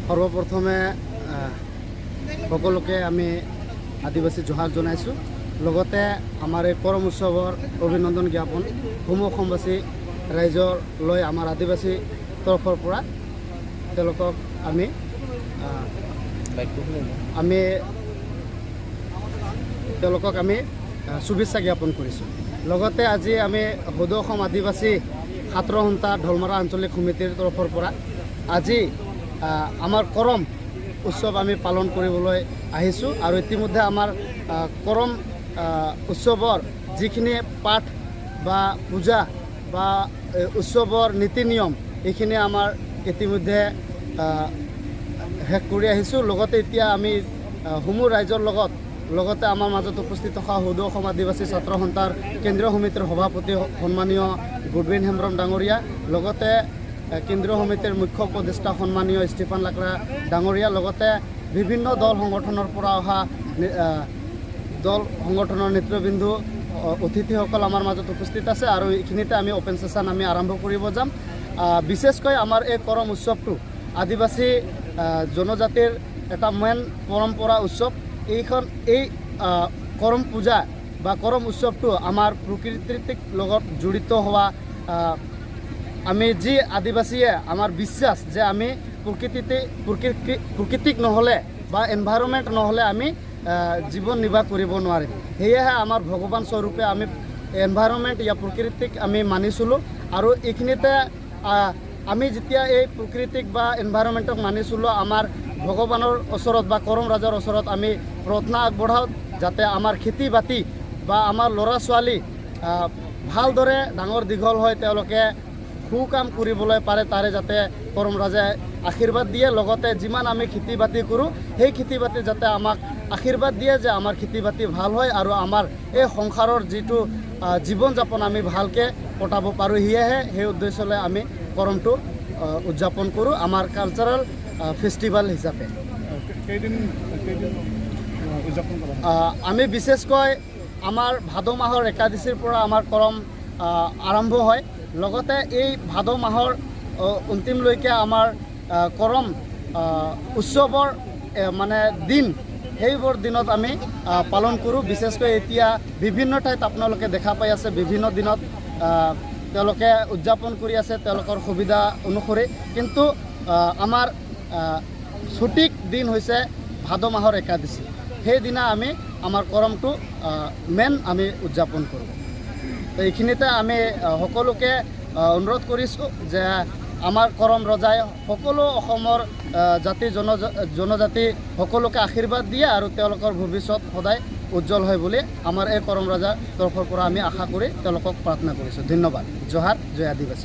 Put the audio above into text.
সৰ্বপ্ৰথমে সকলোকে আমি আদিবাসী জোহাৰ জনাইছোঁ। লগতে আমাৰ এই কৰম উৎসৱৰ অভিনন্দন জ্ঞাপন সমূহ অসমবাসী ৰাইজলৈ আমাৰ আদিবাসী তৰফৰ পৰা তেওঁলোকক আমি শুভেচ্ছা জ্ঞাপন কৰিছোঁ। লগতে আজি আমি সদৌ অসম আদিবাসী ছাত্ৰ সন্থা ঢলমাৰা আঞ্চলিক সমিতিৰ তৰফৰ পৰা আজি আমাৰ কৰম উৎসৱ আমি পালন কৰিবলৈ আহিছোঁ। আৰু ইতিমধ্যে আমাৰ কৰম উৎসৱৰ যিখিনি পাঠ বা পূজা বা উৎসৱৰ নীতি নিয়ম এইখিনি আমাৰ ইতিমধ্যে শেষ কৰি আহিছোঁ। লগতে এতিয়া আমি সমূহ ৰাইজৰ লগতে আমাৰ মাজত উপস্থিত থকা সদৌ অসম আদিবাসী ছাত্ৰ সন্থাৰ কেন্দ্ৰীয় সমিতিৰ সভাপতি সন্মানীয় গুৰবিন হেমব্ৰম ডাঙৰীয়া, লগতে কেন্দ্ৰীয় সমিতিৰ মুখ্য উপদেষ্টা সন্মানীয় ষ্টিফান লাকৰা ডাঙৰীয়া, লগতে বিভিন্ন দল সংগঠনৰ পৰা অহা দল সংগঠনৰ নেতৃবৃন্দু অতিথিসকল আমাৰ মাজত উপস্থিত আছে। আৰু এইখিনিতে আমি অপেন ছেশ্যন আমি আৰম্ভ কৰিব যাম। বিশেষকৈ আমাৰ এই কৰম উৎসৱটো আদিবাসী জনজাতিৰ এটা মেইন পৰম্পৰা উৎসৱ। এই কৰম পূজা বা কৰম উৎসৱটো আমাৰ প্ৰকৃতিৰ লগত জড়িত হোৱা আমি যি আদিবাসীয়ে আমাৰ বিশ্বাস যে আমি প্ৰকৃতিক নহ'লে বা এনভাইৰনমেণ্ট নহ'লে আমি জীৱন নিৰ্বাহ কৰিব নোৱাৰিম। সেয়েহে আমাৰ ভগৱান স্বৰূপে আমি এনভাইৰনমেণ্ট ইয়া প্ৰকৃতিক আমি মানি চলোঁ। আৰু এইখিনিতে আমি যেতিয়া এই প্ৰকৃতিক বা এনভাইৰনমেণ্টক মানি চলোঁ, আমাৰ ভগৱানৰ ওচৰত বা কৰম ৰাজৰ ওচৰত আমি প্ৰাৰ্থনা আগবঢ়াওঁ যাতে আমাৰ খেতি বাতি বা আমাৰ ল'ৰা ছোৱালী ভালদৰে ডাঙৰ দীঘল হৈ তেওঁলোকে সুকাম কৰিবলৈ পাৰে, তাৰে যাতে কৰম ৰাজে আশীৰ্বাদ দিয়ে। লগতে যিমান আমি খেতি বাতি কৰোঁ সেই খেতি বাতি যাতে আমাক আশীৰ্বাদ দিয়ে যে আমাৰ খেতি বাতি ভাল হয় আৰু আমাৰ এই সংসাৰৰ যিটো জীৱন যাপন আমি ভালকৈ কটাব পাৰোঁ। সেয়েহে সেই উদ্দেশ্যলৈ আমি কৰমটো উদযাপন কৰোঁ আমাৰ কালচাৰেল ফেষ্টিভেল হিচাপে। আমি বিশেষকৈ আমাৰ ভাদ মাহৰ একাদশীৰ পৰা আমাৰ কৰম আৰম্ভ হয়। লগতে এই ভাদ মাহৰ অন্তিমলৈকে আমাৰ কৰম উৎসৱৰ মানে দিন সেইবোৰ দিনত আমি পালন কৰোঁ। বিশেষকৈ এতিয়া বিভিন্ন ঠাইত আপোনালোকে দেখা পাই আছে, বিভিন্ন দিনত তেওঁলোকে উদযাপন কৰি আছে তেওঁলোকৰ সুবিধা অনুসৰি। কিন্তু আমাৰ সঠিক দিন হৈছে ভাদ মাহৰ একাদশী। সেইদিনা আমি আমাৰ কৰমটো মেইন আমি উদযাপন কৰোঁ। তো এইখিনিতে আমি সকলোকে অনুৰোধ কৰিছোঁ যে আমাৰ কৰম ৰজাই সকলো অসমৰ জাতি জনজাতি সকলোকে আশীৰ্বাদ দিয়ে আৰু তেওঁলোকৰ ভৱিষ্যত সদায় উজ্জ্বল হয় বুলি আমাৰ এই কৰম ৰজাৰ তৰফৰ পৰা আমি আশা কৰি তেওঁলোকক প্ৰাৰ্থনা কৰিছোঁ। ধন্যবাদ। জোহাৰ, জয় আদিবাসী।